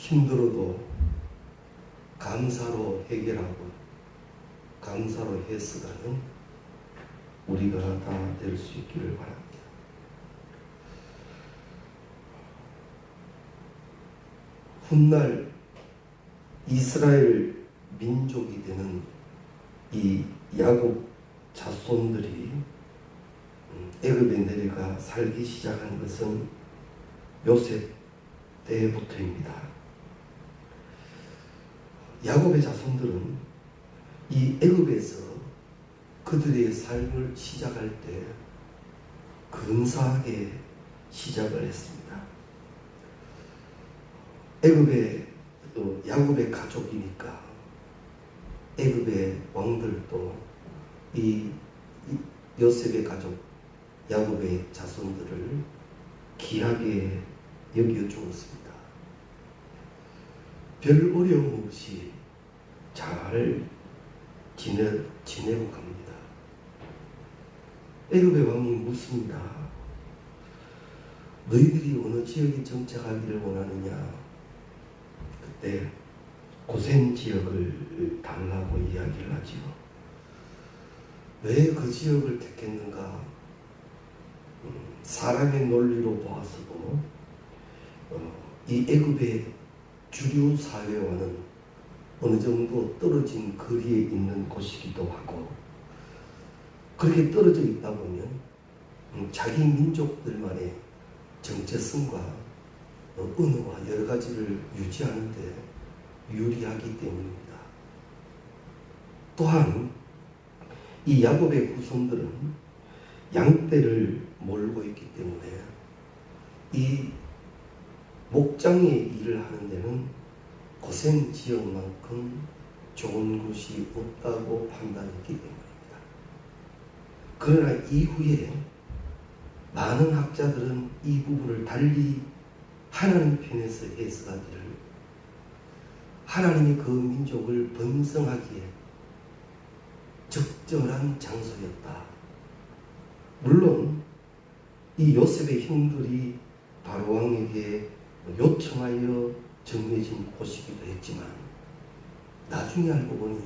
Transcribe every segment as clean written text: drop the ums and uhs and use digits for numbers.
힘들어도 감사로 해결하고 감사로 해석하는 우리가 다 될 수 있기를 바랍니다. 훗날 이스라엘 민족이 되는 이 야곱 자손들이 애굽에 내려가 살기 시작한 것은 요셉 때부터입니다. 야곱의 자손들은 이 애굽에서 그들의 삶을 시작할 때 근사하게 시작을 했습니다. 애굽의 또 야곱의 가족이니까 애굽의 왕들도 이 요셉의 가족 야곱의 자손들을 귀하게 여겨주었습니다. 별 어려움 없이 잘 지내고 갑니다. 애굽의 왕이 묻습니다. 너희들이 어느 지역에 정착하기를 원하느냐? 그때 고센 지역을 달라고 이야기를 하지요. 왜 그 지역을 택했는가? 사람의 논리로 보아서도 이 애굽의 주류 사회와는 어느 정도 떨어진 거리에 있는 곳이기도 하고, 그렇게 떨어져 있다 보면 자기 민족들만의 정체성과 언어와 여러 가지를 유지하는 데 유리하기 때문입니다. 또한 이 야곱의 후손들은 양떼를 몰고 있기 때문에 이 목장의 일을 하는 데는 고센 지역만큼 좋은 곳이 없다고 판단했기 때문입니다. 그러나 이후에 많은 학자들은 이 부분을 달리 하나님 편에서 해석하기를 하나님이 그 민족을 번성하기에 적절한 장소였다. 물론 이 요셉의 형들이 바로왕에게 요청하여 정해진 곳이기도 했지만 나중에 알고 보니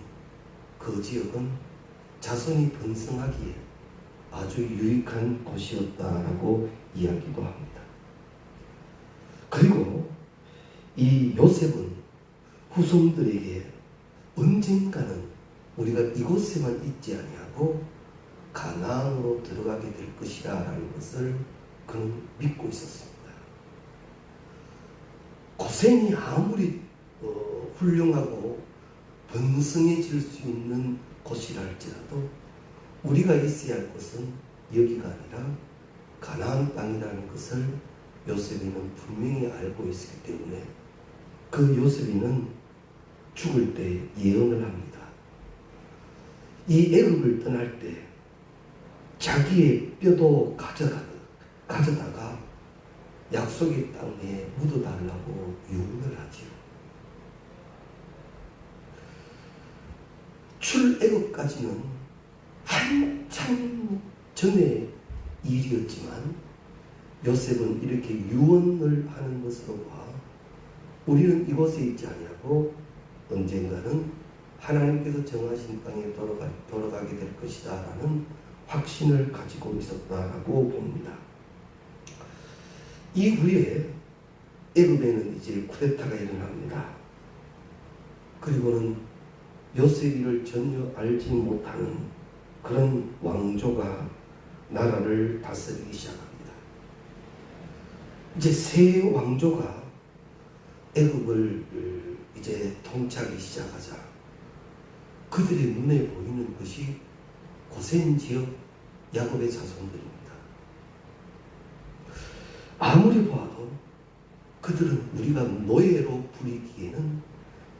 그 지역은 자손이 번성하기에 아주 유익한 곳이었다라고 이야기도 합니다. 그리고 이 요셉은 후손들에게 언젠가는 우리가 이곳에만 있지 아니하고 가나안으로 들어가게 될 것이다 라는 것을 그는 믿고 있었습니다. 고센이 아무리 훌륭하고 번성해질 수 있는 곳이라 할지라도 우리가 있어야 할 곳은 여기가 아니라 가나안 땅이라는 것을 요셉이는 분명히 알고 있었기 때문에 그 요셉이는 죽을 때 예언을 합니다. 이 애굽을 떠날 때 자기의 뼈도 가져다가 약속의 땅에 묻어달라고 유언을 하지요. 출애굽까지는 한참 전의 일이었지만 요셉은 이렇게 유언을 하는 것으로 봐 우리는 이곳에 있지 아니하고 언젠가는 하나님께서 정하신 땅에 돌아가게 될 것이다 라는 확신을 가지고 있었다라고 봅니다. 이후에 애굽에는 이제 쿠데타가 일어납니다. 그리고는 요셉이를 전혀 알지 못하는 그런 왕조가 나라를 다스리기 시작합니다. 이제 새 왕조가 애굽을 이제 통치하기 시작하자 그들의 눈에 보이는 것이 고센 지역 야곱의 자손들입니다. 아무리 보아도 그들은 우리가 노예로 부리기에는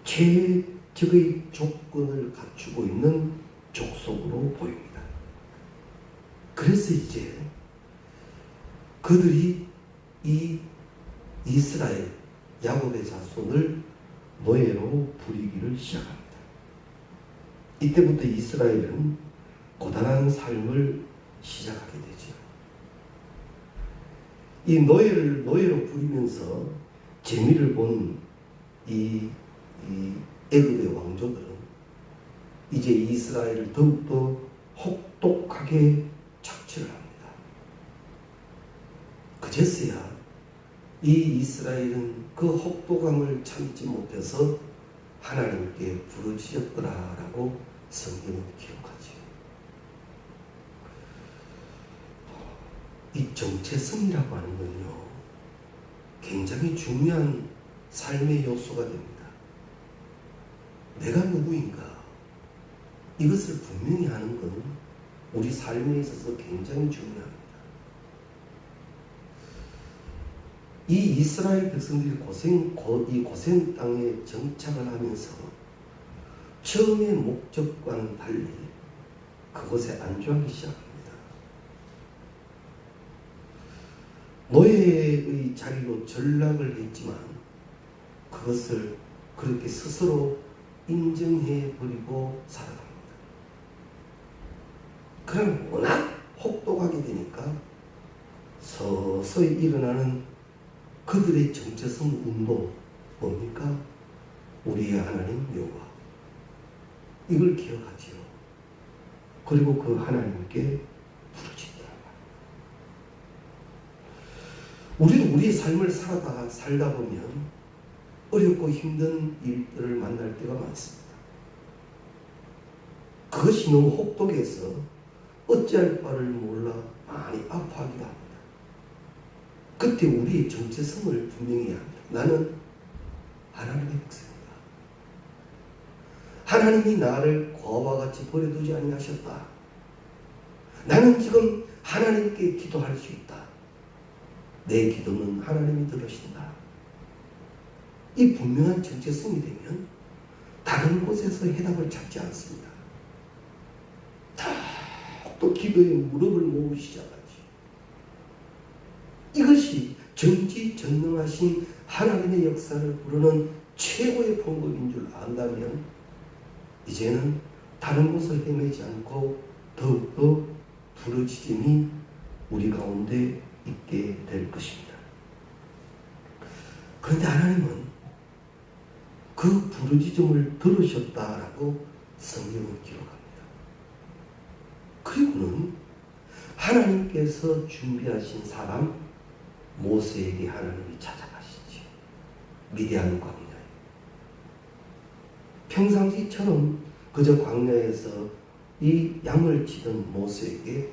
최적의 조건을 갖추고 있는 족속으로 보입니다. 그래서 이제 그들이 이 이스라엘 야곱의 자손을 노예로 부리기를 시작합니다. 이때부터 이스라엘은 고단한 삶을 시작하게 되죠. 이 노예로 부리면서 재미를 본 이 애굽의 왕족들은 이제 이스라엘을 더욱더 혹독하게 착취를 합니다. 그제서야 이 이스라엘은 그 혹독함을 참지 못해서 하나님께 부르짖었더라라고 성경은 기록하지요. 이 정체성이라고 하는 건요, 굉장히 중요한 삶의 요소가 됩니다. 내가 누구인가? 이것을 분명히 하는 건 우리 삶에 있어서 굉장히 중요합니다. 이 이스라엘 백성들이 이 고센 땅에 정착을 하면서 처음의 목적과는 달리 그곳에 안주하기 시작합니다. 노예의 자리로 전락을 했지만 그것을 그렇게 스스로 인정해버리고 살아갑니다. 그럼 워낙 혹독하게 되니까 서서히 일어나는 그들의 정체성 운동, 뭡니까? 우리의 하나님 여호와. 이걸 기억하지요. 그리고 그 하나님께 부르짖다. 우리도 우리의 삶을 살다 보면 어렵고 힘든 일들을 만날 때가 많습니다. 그것이 너무 혹독해서 어찌할 바를 몰라 많이 아파하기도 합니다. 그때 우리의 정체성을 분명히 해야 합니다. 나는 하나님의 백성이다. 하나님이 나를 고아와 같이 버려두지 아니하셨다. 나는 지금 하나님께 기도할 수 있다. 내 기도는 하나님이 들으신다. 이 분명한 정체성이 되면 다른 곳에서 해답을 찾지 않습니다. 또 기도에 무릎을 모으기 시작하지. 이것이 전지전능하신 하나님의 역사를 부르는 최고의 방법인 줄 안다면 이제는 다른 곳을 헤매지 않고 더욱더 부르짖음이 우리 가운데 있게 될 것입니다. 그런데 하나님은 그 부르짖음을 들으셨다라고 성경은 기록합니다. 그리고는 하나님께서 준비하신 사람 모세에게 하나님이 찾아가시지. 미디안 광야에. 평상시처럼 그저 광야에서 이 양을 치던 모세에게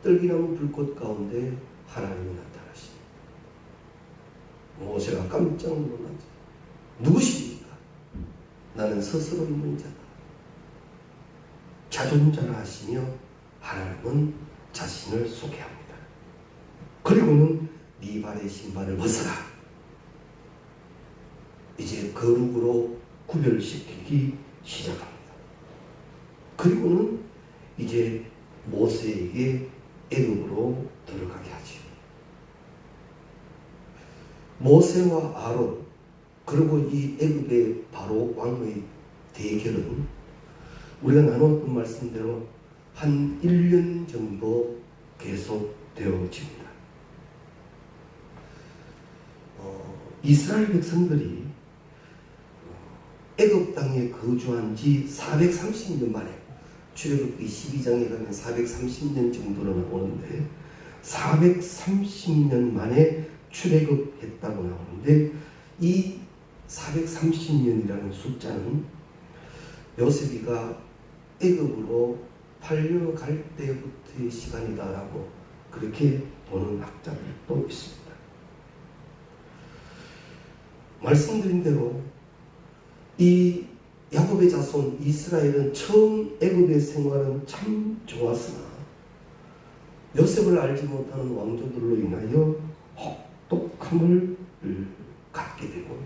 떨기나무 불꽃 가운데 하나님이 나타나십니다. 모세가 깜짝 놀라지. 누구십니까? 나는 스스로 있는 자다. 자존자라 하시며 하나님은 자신을 소개합니다. 그리고는 네 발의 신발을 벗어라. 이제 거룩으로 구별시키기 시작합니다. 그리고는 이제 모세에게 애굽으로 들어가게 하죠. 모세와 아론 그리고 이 애굽의 바로 왕의 대결은 우리가 나눴던 말씀대로 한 1년 정도 계속되어집니다. 이스라엘 백성들이 애굽 땅에 거주한 지 430년 만에, 출애굽기 12장에 가면 430년 정도로 나오는데 430년 만에 출애굽했다고 나오는데 이 430년이라는 숫자는 요셉이가 애굽으로 팔려갈 때부터의 시간이다라고 그렇게 보는 학자들도 있습니다. 말씀드린 대로 이 야곱의 자손 이스라엘은 처음 애굽의 생활은 참 좋았으나 요셉을 알지 못하는 왕조들로 인하여 혹독함을 갖게 되고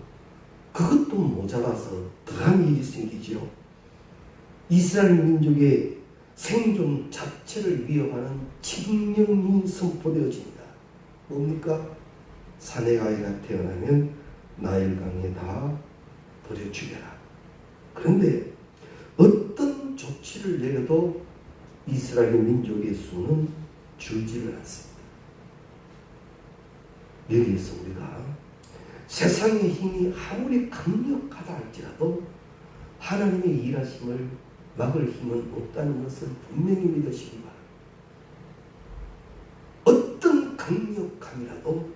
그것도 모자라서 더한 일이 생기지요. 이스라엘 민족의 생존 자체를 위협하는 칙령이 선포되어집니다. 뭡니까? 사내 아이가 태어나면 나일강에 다 버려 죽여라. 그런데 어떤 조치를 내려도 이스라엘 민족의 수는 줄지를 않습니다. 여기에서 우리가 세상의 힘이 아무리 강력하다 할지라도 하나님의 일하심을 막을 힘은 없다는 것을 분명히 믿으시기 바랍니다. 어떤 강력함이라도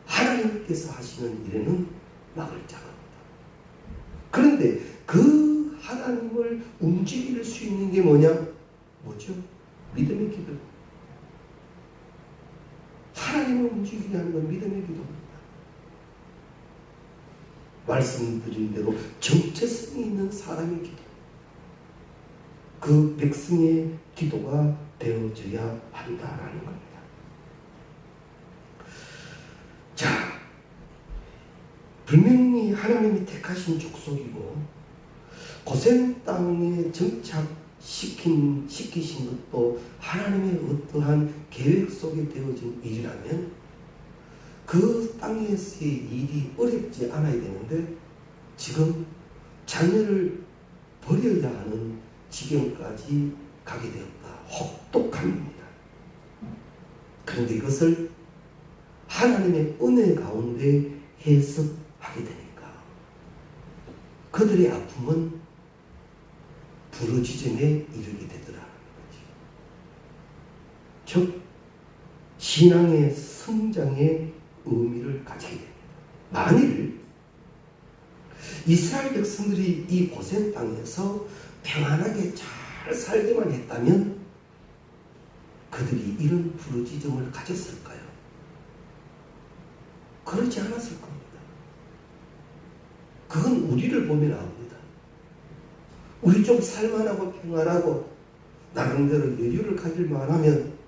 하나님께서 하시는 일에는 막을 자가 없다. 그런데 그 하나님을 움직일 수 있는 게 뭐죠? 믿음의 기도. 하나님을 움직이게 하는 건 믿음의 기도입니다. 말씀드린 대로 정체성이 있는 사람의 기도. 그 백성의 기도가 되어져야 한다라는 겁니다. 자, 분명히 하나님이 택하신 족속이고 고센 땅에 정착시키신 것도 하나님의 어떠한 계획 속에 되어진 일이라면 그 땅에서의 일이 어렵지 않아야 되는데 지금 자녀를 버려야 하는 지경까지 가게 되었다. 혹독함입니다. 그런데 이것을 하나님의 은혜 가운데 해석하게 되니까 그들의 아픔은 부르짖음에 이르게 되더라는 거지. 즉 신앙의 성장의 의미를 가지게 됩니다. 만일 이스라엘 백성들이 이 고센 땅에서 평안하게 잘 살기만 했다면 그들이 이런 부르짖음을 가졌을까요? 그렇지 않았을 겁니다. 그건 우리를 보면 압니다. 우리 좀 살만하고 평안하고 나름대로 여유를 가질만 하면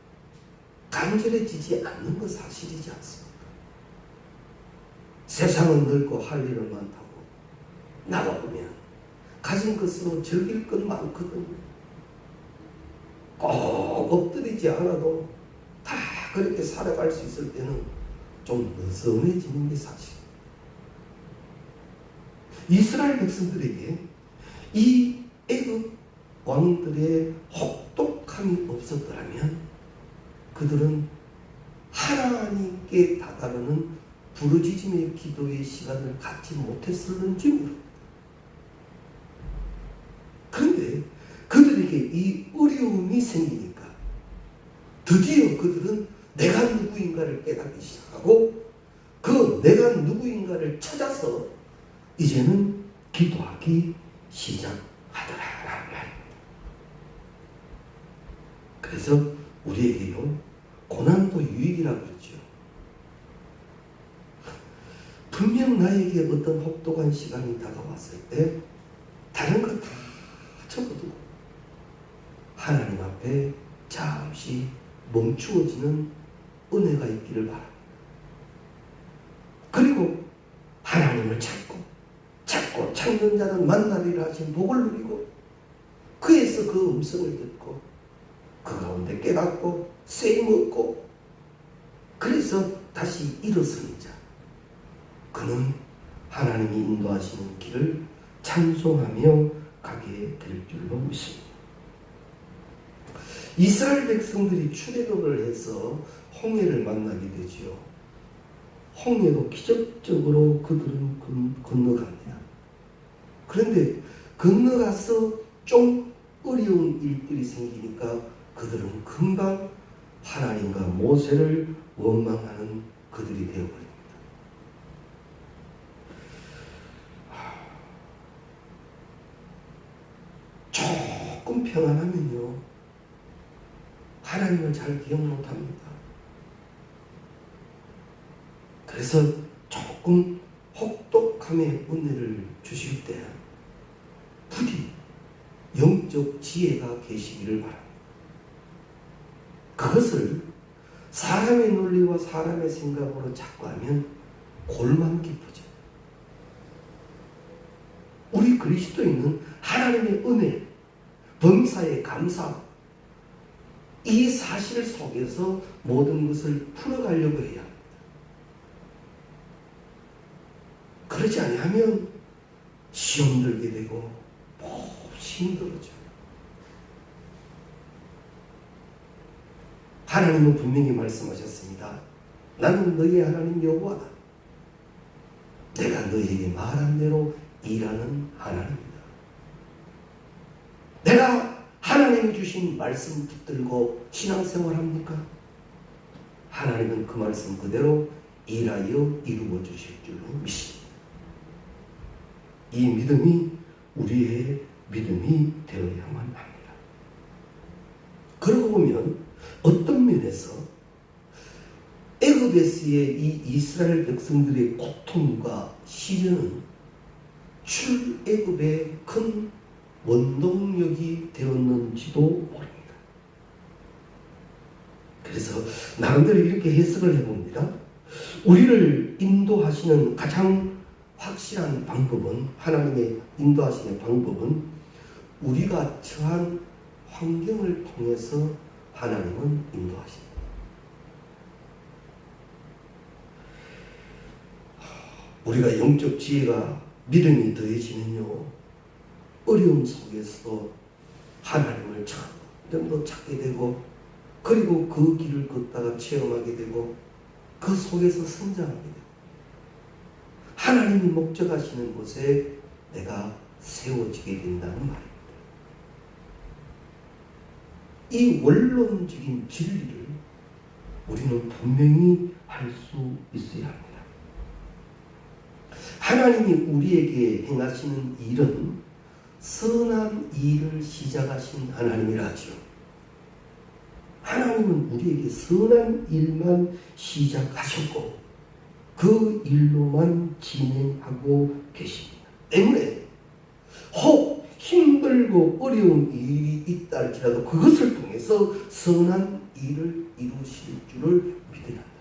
간절해지지 않는 건 사실이지 않습니까? 세상은 넓고 할 일은 많다고 나가보면 가진 것으로 즐길 건 많거든요. 꼭 엎드리지 않아도 다 그렇게 살아갈 수 있을 때는 좀 느슨해지는 게 사실. 이스라엘 백성들에게 이 애굽 왕들의 혹독함이 없었더라면 그들은 하나님께 다다르는 부르짖음의 기도의 시간을 갖지 못했을는지 모릅니다. 그런데 그들에게 이 어려움이 생기니까 드디어 그들은 내가 누구인가를 깨닫기 시작하고 그 내가 누구인가를 찾아서 이제는 기도하기 시작하더라라는 말입니다. 그래서 우리에게요 고난도 유익이라고 그러죠. 분명 나에게 어떤 혹독한 시간이 다가왔을 때 다른 것 다 접어두고 하나님 앞에 잠시 멈추어지는 은혜가 있기를 바랍니다. 그리고 하나님을 찾고 찾는 자는 만나리라 하신 복을 누리고 그에서 그 음성을 듣고 그 가운데 깨닫고 쓰임 얻고 그래서 다시 일어서는 자 그는 하나님이 인도하시는 길을 찬송하며 가게 될 줄로 믿습니다. 이스라엘 백성들이 출애굽을 해서 홍해를 만나게 되지요. 홍해로 기적적으로 그들은 건너갑니다. 그런데 건너가서 좀 어려운 일들이 생기니까 그들은 금방 하나님과 모세를 원망하는 그들이 되어버립니다. 조금 평안하면요 하나님을 잘 기억 못합니다. 그래서 조금 혹독함의 은혜를 주실 때 부디 영적 지혜가 계시기를 바랍니다. 그것을 사람의 논리와 사람의 생각으로 자꾸 하면 골만 깊어져요. 우리 그리스도인은 하나님의 은혜, 범사의 감사, 이 사실 속에서 모든 것을 풀어가려고 해야 합니다. 그러지 아니하면 시험 들게 되고 몹시 힘들어져요. 하나님은 분명히 말씀하셨습니다. 나는 너희 하나님 여호와다. 너에게 말한 대로 일하는 하나님이다. 내가 하나님이 주신 말씀 붙들고 신앙생활 합니까? 하나님은 그 말씀 그대로 일하여 이루어 주실 줄로 믿습니다. 이 믿음이 우리의 믿음이 되어야만 합니다. 그러고 보면 어떤 면에서 애굽에서의 이 이스라엘 백성들의 고통과 시련은 출애굽의 큰 원동력이 되었는지도 모릅니다. 그래서 나름대로 이렇게 해석을 해봅니다. 우리를 인도하시는 가장 확실한 방법은, 하나님의 인도하시는 방법은 우리가 처한 환경을 통해서 하나님은 인도하십니다. 우리가 영적 지혜가 믿음이 더해지면요, 어려움 속에서도 하나님을 점점 더 찾게 되고, 그리고 그 길을 걷다가 체험하게 되고, 그 속에서 성장하게 되고, 하나님이 목적하시는 곳에 내가 세워지게 된다는 말입니다. 이 원론적인 진리를 우리는 분명히 할 수 있어야 합니다. 하나님이 우리에게 행하시는 일은 선한 일을 시작하신 하나님이라 하죠. 하나님은 우리에게 선한 일만 시작하셨고 그 일로만 진행하고 계십니다. 때문에 혹 힘들고 어려운 일이 있다 할지라도 그것을 통해서 선한 일을 이루실 줄을 믿어야 한다.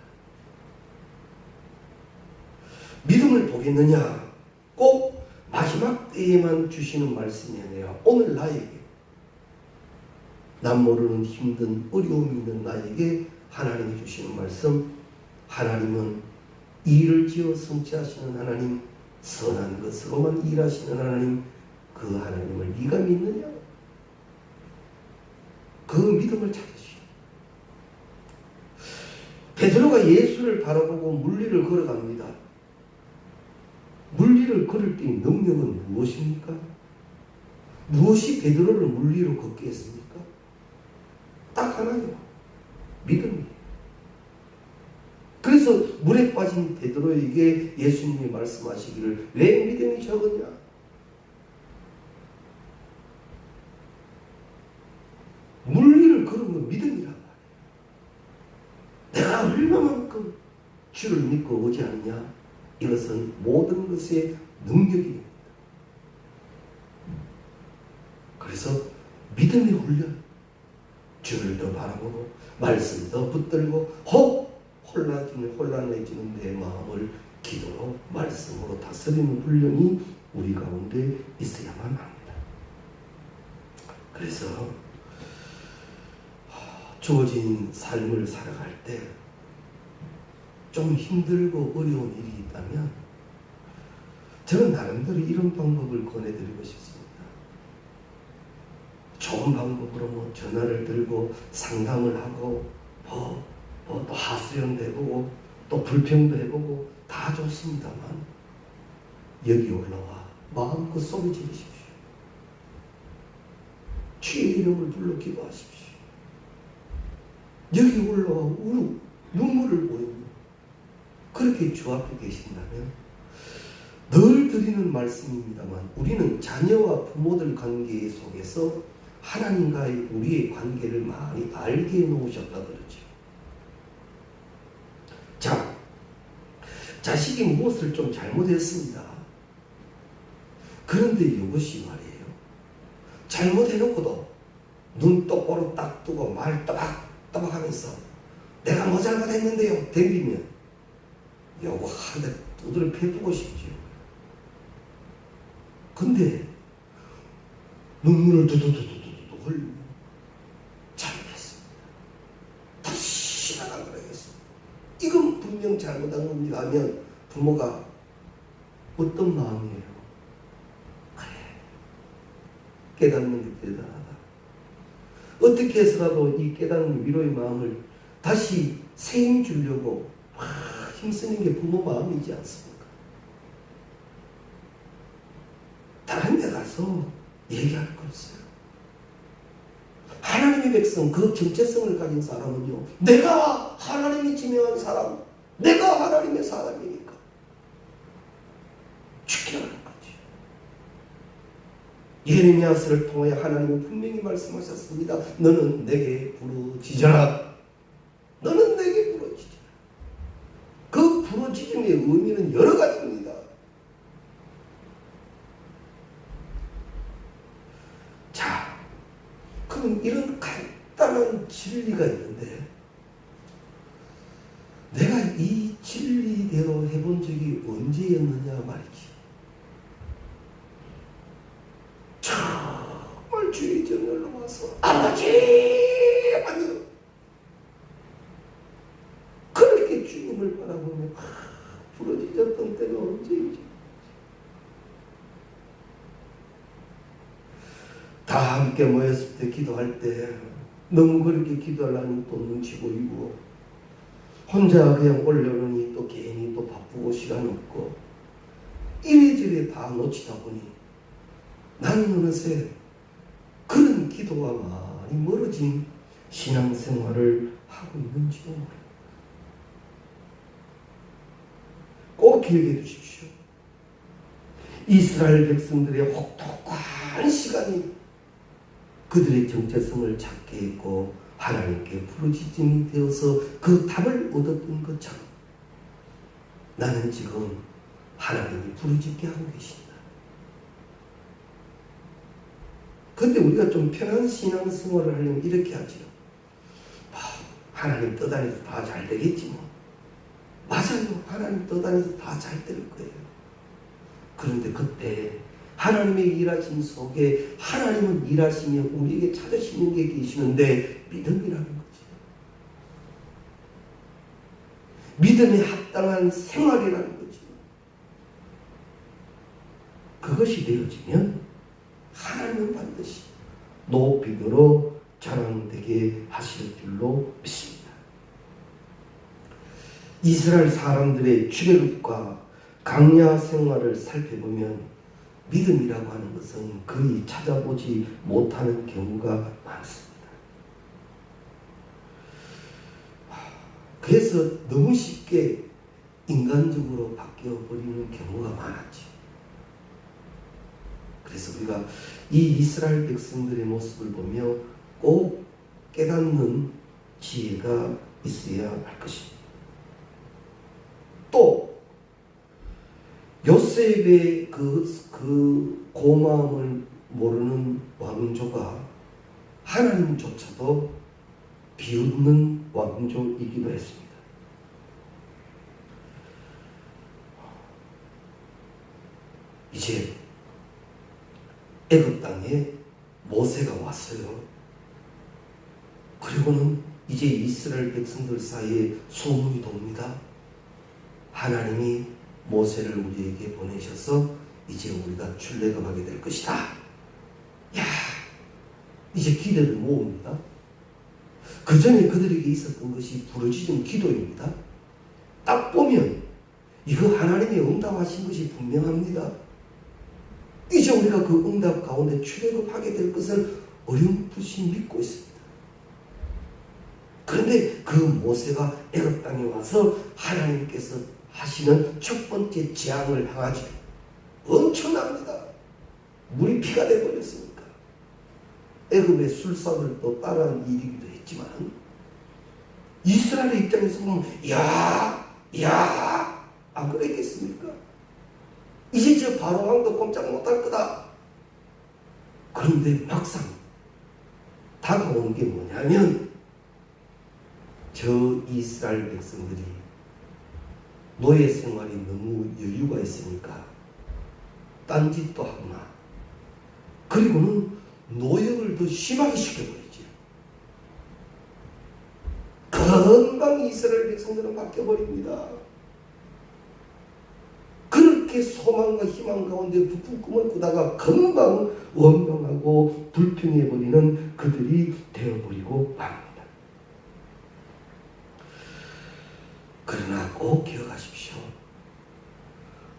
믿음을 보겠느냐? 꼭 마지막 때에만 주시는 말씀이 아니라 오늘 나에게, 남 모르는 힘든 어려움이 있는 나에게 하나님이 주시는 말씀, 하나님은 일을 지어 성취하시는 하나님, 선한 것으로만 일하시는 하나님, 그 하나님을 네가 믿느냐? 그 믿음을 찾으시오. 베드로가 예수를 바라보고 물리를 걸어갑니다. 물리를 걸을 때의 능력은 무엇입니까? 무엇이 베드로를 물리로 걷게 했습니까? 딱 하나요. 믿음이에요. 그래서 물에 빠진 베드로에게 예수님이 말씀하시기를 왜 믿음이 적었냐? 물리를 걸은 건 믿음이란 말이에요. 내가 얼마만큼 주를 믿고 오지 않느냐? 이것은 모든 것의 능력입니다. 그래서 믿음의 훈련, 주를 더 바라보고 말씀 더 붙들고 혹 혼란해지는 내 마음을 기도로 말씀으로 다스리는 훈련이 우리 가운데 있어야만 합니다. 그래서 주어진 삶을 살아갈 때 좀 힘들고 어려운 일이 있다면 저는 나름대로 이런 방법을 권해드리고 싶습니다. 좋은 방법으로 뭐 전화를 들고 상담을 하고 또 하수연도 해보고 또 불평도 해보고 다 좋습니다만 여기 올라와 마음껏 소리 지르십시오. 주의 이름을 불러 기도하십시오. 여기 올라와 눈물을 보이고 그렇게 주 앞에 계신다면 늘 드리는 말씀입니다만 우리는 자녀와 부모들 관계 속에서 하나님과의 우리의 관계를 많이 알게 해놓으셨다 그러죠. 자, 자식이 무엇을 좀 잘못했습니다. 그런데 이것이 말이에요. 잘못해놓고도 눈 똑바로 딱 뜨고 말 따박따박 하면서 내가 뭐 잘못했는데요 댕기면 요거 한 대 두드려 패보고 싶죠. 근데 눈물을 두두두두두 흘리고 잘못했습니다. 다시 나가 그러겠습니다. 이건 분명 잘못한 겁니다 하면 부모가 어떤 마음이에요? 그래, 깨닫는 게 대단하다. 어떻게 해서라도 이 깨닫는 위로의 마음을 다시 세임 주려고 힘쓰는 게 부모 마음이지 않습니까? 다른 데 가서 얘기할 거 없어요. 하나님의 백성, 그 정체성을 가진 사람은요, 내가 하나님이 지명한 사람, 내가 하나님의 사람이니까 지켜야 하는 거지. 예레미야서를 통해 하나님은 분명히 말씀하셨습니다. 너는 내게 부르짖어라. 너는 내게 부르짖어라. 그 부르짖음의 의미는 여러 가지입니다. 자, 그럼 이런 간단한 진리가 있는데 내가 이 진리대로 해본 적이 언제였느냐 말이지. 정말 주의 전열로 와서 아버지 하며 그렇게 주님을 바라보며 부러지셨던 때가 언제이지. 다 함께 모였을 때 기도할 때 너무 그렇게 기도하려니 또 눈치 보이고 혼자 그냥 올려놓으니 또 괜히 또 바쁘고 시간 없고 이래저래 다 놓치다 보니 나는 어느새 그런 기도와 많이 멀어진 신앙생활을 하고 있는지도 모릅니다. 꼭 기억해 두십시오. 이스라엘 백성들의 혹독한 시간이 그들의 정체성을 찾게 했고 하나님께 부르짖음이 되어서 그 답을 얻었던 것처럼 나는 지금 하나님이 부르짖게 하고 계신다. 근데 우리가 좀 편한 신앙생활을 하려면 이렇게 하죠. 하나님 뜻 안에서 다 잘 되겠지 뭐. 맞아요. 하나님 뜻 안에서 다 잘 될 거예요. 그런데 그때 하나님의 일하심 속에 하나님은 일하시며 우리에게 찾으시는 게 계시는데 믿음이라는 거지. 믿음에 합당한 생활이라는 거지. 그것이 되어지면 하나님은 반드시 높이므로 자랑되게 하실 줄로 믿습니다. 이스라엘 사람들의 출애굽과 광야 생활을 살펴보면 믿음이라고 하는 것은 거의 찾아보지 못하는 경우가 많습니다. 그래서 너무 쉽게 인간적으로 바뀌어버리는 경우가 많았죠. 그래서 우리가 이 이스라엘 백성들의 모습을 보며 꼭 깨닫는 지혜가 있어야 할 것입니다. 또 요셉의 그 고마움을 모르는 왕조가 하나님조차도 비웃는 왕조이기도 했습니다. 이제 애굽 땅에 모세가 왔어요. 그리고는 이제 이스라엘 백성들 사이에 소문이 돕니다. 하나님이 모세를 우리에게 보내셔서 이제 우리가 출애굽하게 될 것이다. 야, 이제 기대를 모읍니다. 그 전에 그들에게 있었던 것이 부르짖은 기도입니다. 딱 보면 이거 하나님이 응답하신 것이 분명합니다. 이제 우리가 그 응답 가운데 출애굽하게 될 것을 어렴풋이 믿고 있습니다. 그런데 그 모세가 애굽 땅에 와서 하나님께서 하시는 첫 번째 재앙을 향하지 엄청납니다. 물이 피가 되어버렸으니까. 애굽의 술사들도 따라한 일이기도 했지만 이스라엘의 입장에서 보면 안 그랬겠습니까? 이제 저 바로 왕도 꼼짝 못할 거다. 그런데 막상 다가온 게 뭐냐면 저 이스라엘 백성들이 노예 생활이 너무 여유가 있으니까 딴짓도 하구나. 그리고는 노역을 더 심하게 시켜버리지. 금방 이스라엘 백성들은 바뀌어버립니다. 그렇게 소망과 희망 가운데 부푼 꿈을 꾸다가 금방 원망하고 불평해버리는 그들이 되어버리고 맙니다. 그러나 꼭 기억하십시오.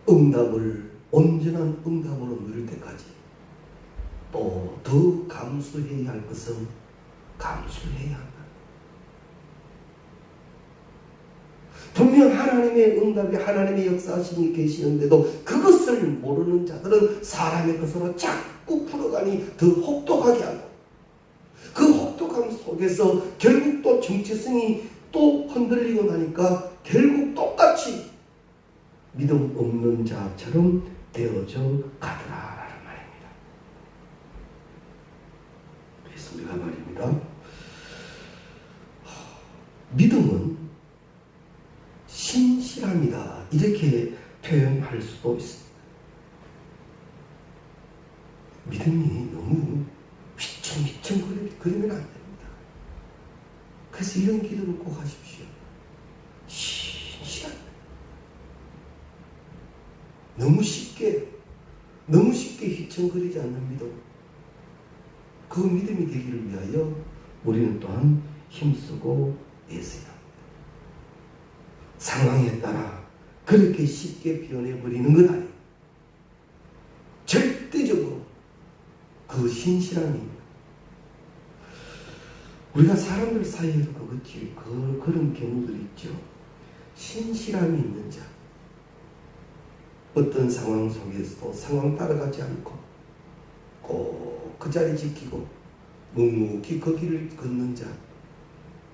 응답을 온전한 응답으로 누릴 때까지 또 더 감수해야 할 것은 감수해야 한다. 분명 하나님의 응답이 하나님의 역사하심이 계시는데도 그것을 모르는 자들은 사람의 것으로 자꾸 풀어가니 더 혹독하게 하고, 그 혹독함 속에서 결국 또 정체성이 또 흔들리고 나니까 결국 똑같이 믿음 없는 자처럼 되어져 가더라라는 말입니다. 그래서 우리가 말입니다. 믿음은 신실함이다, 이렇게 표현할 수도 있습니다. 믿음이 너무 휘청휘청거리면 안 됩니다. 그래서 이런 기도를 꼭 하십시오. 신실함. 너무 쉽게 휘청거리지 않는 믿음, 그 믿음이 되기를 위하여 우리는 또한 힘쓰고 애써야 합니다. 상황에 따라 그렇게 쉽게 변해버리는 것 아니에요. 절대적으로 그 신실함입니다. 우리가 사람들 사이에도 그런 경우들이 있죠. 신실함이 있는 자, 어떤 상황 속에서도 상황 따라가지 않고 꼭 그 자리 지키고 묵묵히 그 길을 걷는 자,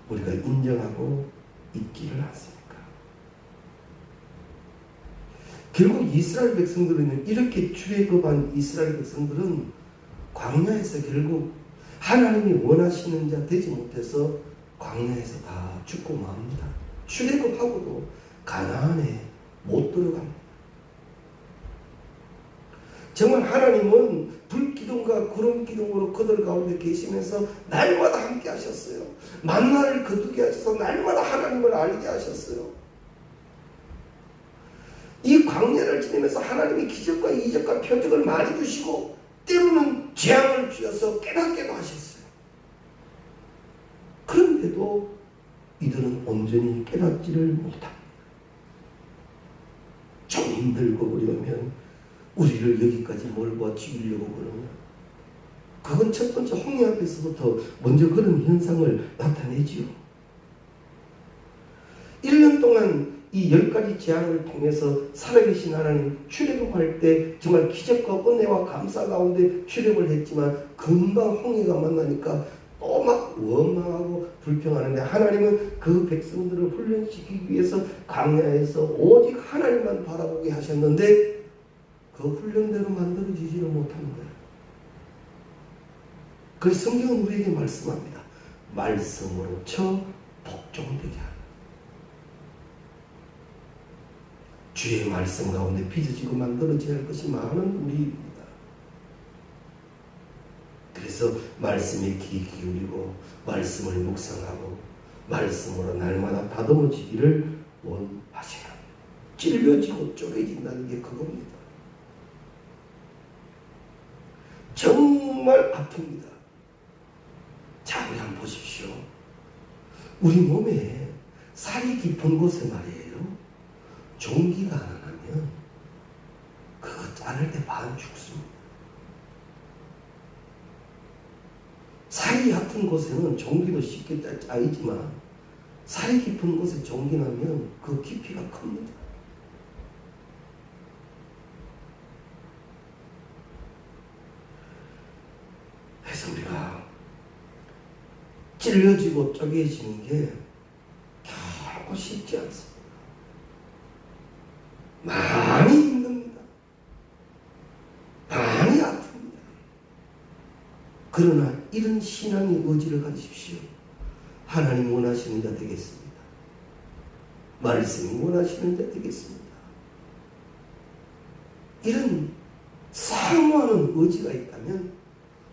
우리가 인정하고 있기를 않습니까? 결국 이스라엘 백성들은, 이렇게 출애굽한 이스라엘 백성들은 광야에서 결국 하나님이 원하시는 자 되지 못해서 광야에서 다 죽고 맙니다. 출애굽하고도 가나안에 못 들어갑니다. 정말 하나님은 불기둥과 구름기둥으로 그들 가운데 계시면서 날마다 함께 하셨어요. 만나를 거두게 하셔서 날마다 하나님을 알게 하셨어요. 이 광야를 지내면서 하나님이 기적과 이적과 표적을 많이 주시고 때로는 재앙을 주셔서 깨닫게도 하셨어요. 그런데도 이들은 온전히 깨닫지를 못합니다. 좀 힘들고 그러면 우리를 여기까지 몰고 죽이려고 그러면, 그건 첫 번째 홍해 앞에서부터 먼저 그런 현상을 나타내지요. 1년 동안 이 10가지 재앙을 통해서 살아계신 하나님, 출애굽할 때 정말 기적과 은혜와 감사 가운데 출애굽을 했지만 금방 홍해가 만나니까 또 막 원망하고 불평하는데, 하나님은 그 백성들을 훈련시키기 위해서 광야에서 오직 하나님만 바라보게 하셨는데 그 훈련대로 만들어지지를 못하는 거예요. 그래서 성경은 우리에게 말씀합니다. 말씀으로 쳐 복종되게 하라. 주의 말씀 가운데 빚어지고 만들어져야 할 것이 많은 우리입니다. 그래서 말씀에 귀 기울이고 말씀을 묵상하고 말씀으로 날마다 다듬어지기를 원하시라. 찔려지고 쪼개진다는 게 그겁니다. 정말 아픕니다. 자, 우리 한번 보십시오. 우리 몸에 살이 깊은 곳에 말이에요, 종기가 안 나면 그거 자를 때 반 죽습니다. 살이 얕은 곳에는 종기도 쉽게 짜이지만 살이 깊은 곳에 종기 나면 그 깊이가 큽니다. 그래서 우리가 찔려지고 쪼개지는 게 결코 쉽지 않습니다. 많이 힘듭니다. 많이 아픕니다. 그러나 이런 신앙의 의지를 가지십시오. 하나님 원하시는 자 되겠습니다. 말씀이 원하시는 자 되겠습니다. 이런 사모하는 의지가 있다면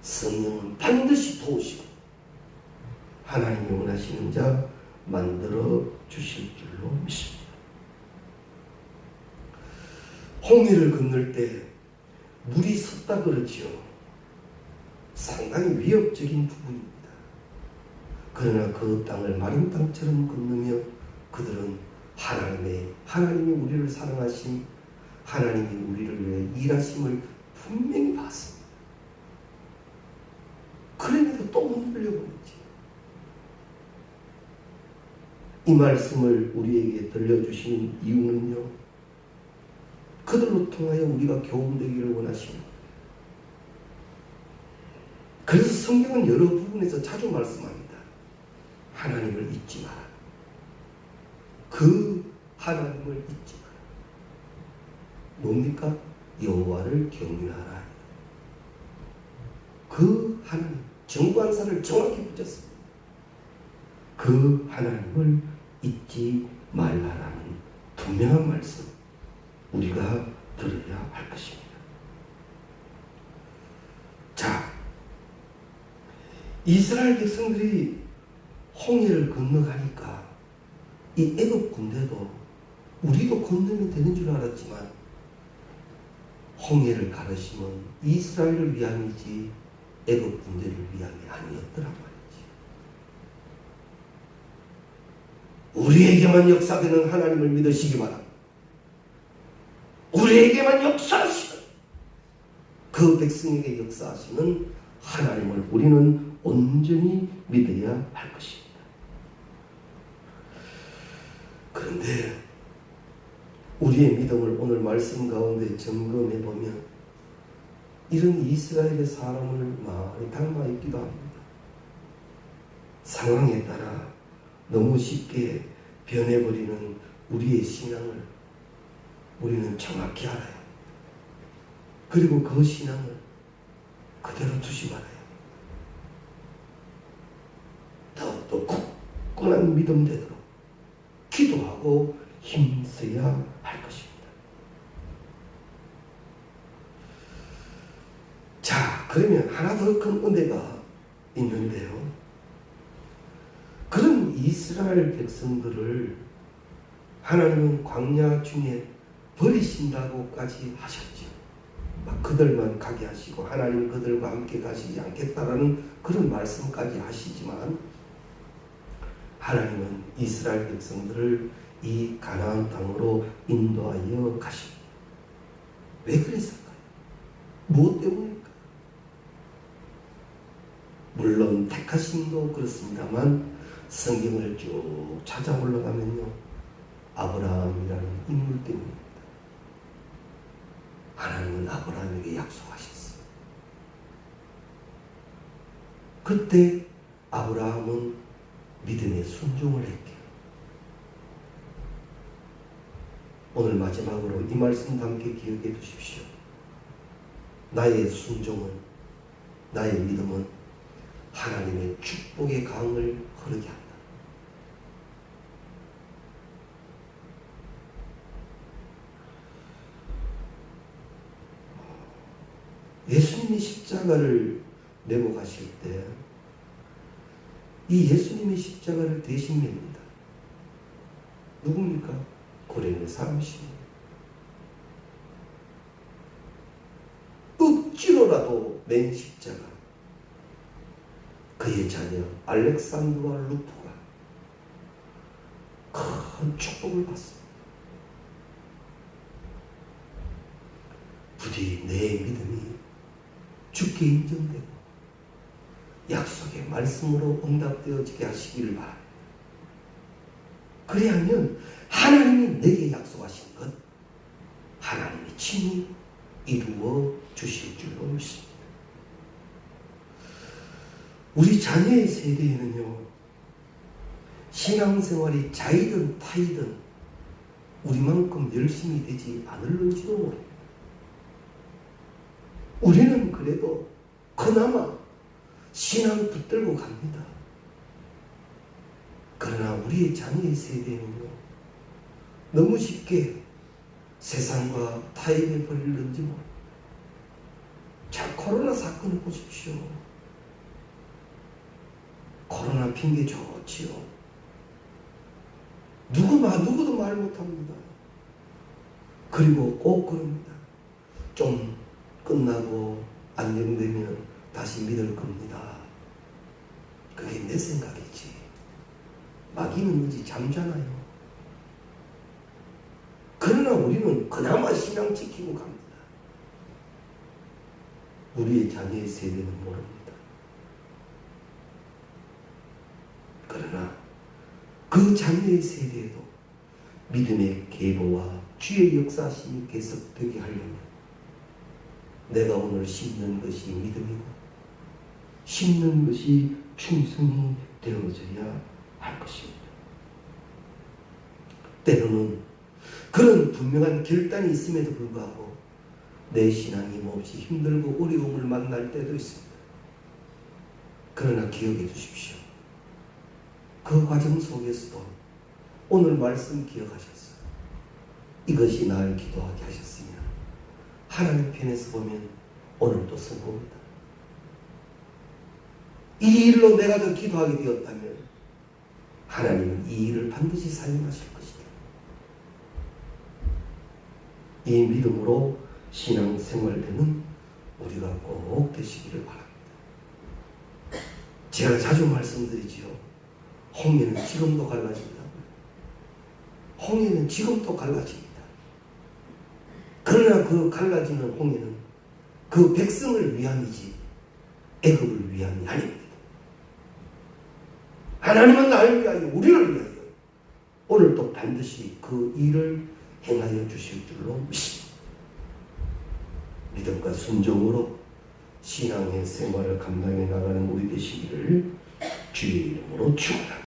성령은 반드시 도우시고 하나님이 원하시는 자 만들어 주실 줄로 믿습니다. 홍해를 건널 때 물이 섰다 그러지요. 상당히 위협적인 부분입니다. 그러나 그 땅을 마른 땅처럼 건너며 그들은 하나님이 우리를 사랑하신, 하나님이 우리를 위해 일하심을 분명히 봤습니다. 그럼에도 또 흔들려 버렸지. 이 말씀을 우리에게 들려주시는 이유는요, 그들로 통하여 우리가 교훈되기를 원하십니다. 그래서 성경은 여러 부분에서 자주 말씀합니다. 하나님을 잊지 마라. 그 하나님을 잊지 마라. 뭡니까? 여호와를 경외하라. 그 하나님, 정관사를 정확히 붙였습니다. 그 하나님을 잊지 말라라는 분명한 말씀 우리가 들어야 할 것입니다. 자, 이스라엘 백성들이 홍해를 건너가니까 이 애굽 군대도 우리도 건너면 되는 줄 알았지만 홍해를 가르시면 이스라엘을 위함이지 애굽 군대를 위함이 아니었더란 말이지. 우리에게만 역사되는 하나님을 믿으시기 바랍니다. 우리에게만 역사하시는 그 백성에게 역사하시는 하나님을 우리는 온전히 믿어야 할 것입니다. 그런데 우리의 믿음을 오늘 말씀 가운데 점검해 보면 이런 이스라엘의 사람을 많이 닮아 있기도 합니다. 상황에 따라 너무 쉽게 변해버리는 우리의 신앙을 우리는 정확히 알아요. 그리고 그 신앙을 그대로 두시 말아요. 더욱더 굳건한 믿음 되도록 기도하고 힘써야 할 것입니다. 자, 그러면 하나 더 큰 은혜가 있는데요. 그런 이스라엘 백성들을 하나님은 광야 중에 버리신다고까지 하셨죠. 막 그들만 가게 하시고 하나님 그들과 함께 가시지 않겠다라는 그런 말씀까지 하시지만 하나님은 이스라엘 백성들을 이 가나안 땅으로 인도하여 가십니다. 왜 그랬을까요? 무엇 때문일까요? 물론 택하심도 그렇습니다만 성경을 쭉 찾아 올라가면요, 아브라함이라는 인물 때문입니다. 하나님은 아브라함에게 약속하셨어요. 그때 아브라함은 믿음의 순종을 했기에 오늘 마지막으로 이 말씀도 함께 기억해 두십시오. 나의 순종은, 나의 믿음은 하나님의 축복의 강을 흐르게 한다. 예수님이 십자가를 내고 가실 때 이 예수님의 십자가를 대신 맵니다. 누굽니까? 고레네 사람이십니다. 억지로라도 맨 십자가. 그의 자녀 알렉산드와 루프가 큰 축복을 받습니다. 부디 내 믿음이 주께 인정되고 약속의 말씀으로 응답되어지게 하시기를 바랍니다. 그래야면 하나님이 내게 약속하신 것 하나님이 친히 이루어 주실 줄로 믿습니다. 우리 자녀의 세대에는요, 신앙생활이 자이든 타이든 우리만큼 열심히 되지 않을는지도 모릅니다. 우리는 그래도 그나마 신앙 붙들고 갑니다. 그러나 우리의 자녀의 세대는요, 너무 쉽게 세상과 타협에 버리는지 모릅니다. 자, 코로나 사건을 보십시오. 코로나 핑계 좋지요. 누구도 말 못합니다. 그리고 꼭 그럽니다. 좀 끝나고 안정되면 다시 믿을 겁니다. 그게 내 생각이지. 마귀는 어디 잠자나요? 그러나 우리는 그나마 신앙 지키고 갑니다. 우리의 자녀의 세대는 모릅니다. 그러나 그 자녀의 세대에도 믿음의 계보와 주의 역사심이 계속되게 하려면 내가 오늘 심는 것이 믿음이고 심는 것이 충성이 되어져야 할 것입니다. 때로는 그런 분명한 결단이 있음에도 불구하고 내 신앙이 몹시 힘들고 어려움을 만날 때도 있습니다. 그러나 기억해 주십시오. 그 과정 속에서도 오늘 말씀 기억하셨어요. 이것이 나를 기도하게 하셨으면 하나님 편에서 보면 오늘도 성공입니다. 이 일로 내가 더 기도하게 되었다면 하나님은 이 일을 반드시 사용하실 것이다. 이 믿음으로 신앙생활되는 우리가 꼭 되시기를 바랍니다. 제가 자주 말씀드리지요. 홍해는 지금도 갈라진다고요. 홍해는 지금도 갈라집니다. 그러나 그 갈라지는 홍해는 그 백성을 위함이지 애굽을 위함이 아닙니다. 하나님은 나를 위하여 우리를 위하여 오늘도 반드시 그 일을 행하여 주실 줄로 믿습니다. 믿음과 순종으로 신앙의 생활을 감당해 나가는 우리 되시기를 주의 이름으로 축원합니다.